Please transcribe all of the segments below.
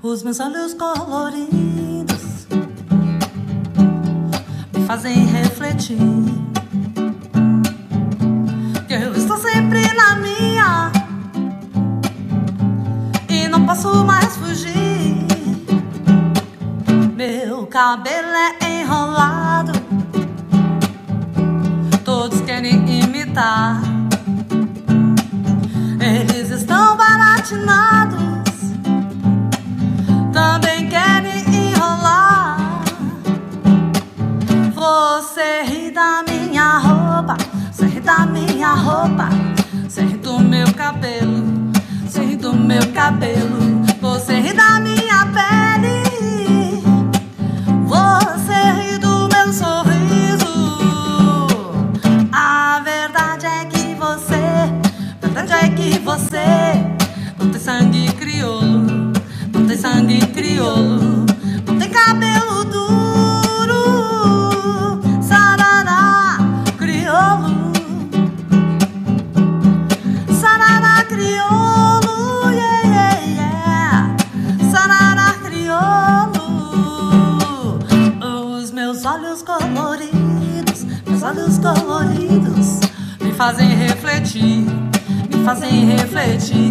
Os meus olhos coloridos me fazem refletir que eu estou sempre na minha e não posso mais fugir. Meu cabelo é enrolado, todos querem imitar. Eles estão baratinados, também querem enrolar. Você ri da minha roupa, você ri da minha roupa, você ri do meu cabelo, você ri do meu cabelo. Você ri da minha pele, você ri do meu sorriso. A verdade é que você não tem sangue crioulo, não tem sangue crioulo, não tem cabelo duro. Sarará crioulo, sarará crioulo, yeah, yeah, yeah. Sarará crioulo. Os meus olhos coloridos, meus olhos coloridos me fazem refletir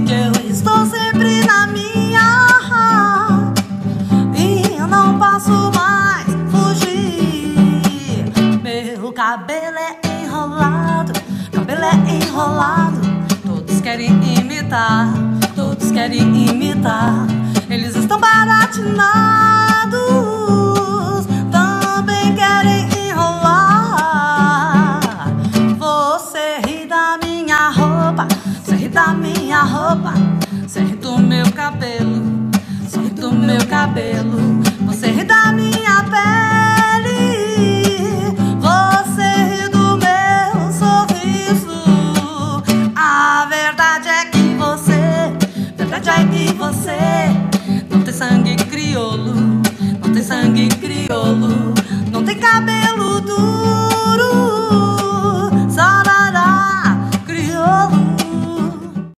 que eu estou sempre na minha e eu não posso mais fugir. Meu cabelo é enrolado, cabelo é enrolado, todos querem imitar, todos querem imitar. Eles estão baratinados, também querem enrolar. Você ri da minha roupa, você ri da minha roupa, você ri do meu cabelo, você ri do meu cabelo.